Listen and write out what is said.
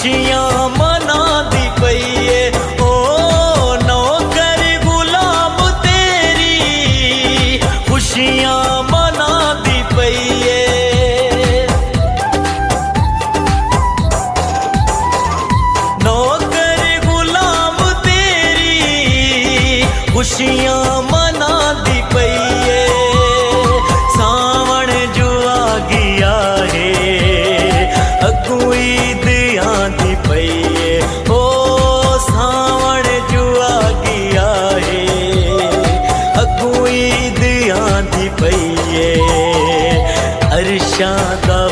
खुशियां मना दी पईए। ओ नौकर गुलाम तेरी खुशियां मना दी पईए। नौकर गुलाम तेरी खुशियां मना दी पईए। सावण जो आ गया है अगू ईद आंदी पईए। ओ सावण जो आ गया है अगू ईद आंदी पईए। अरशां दा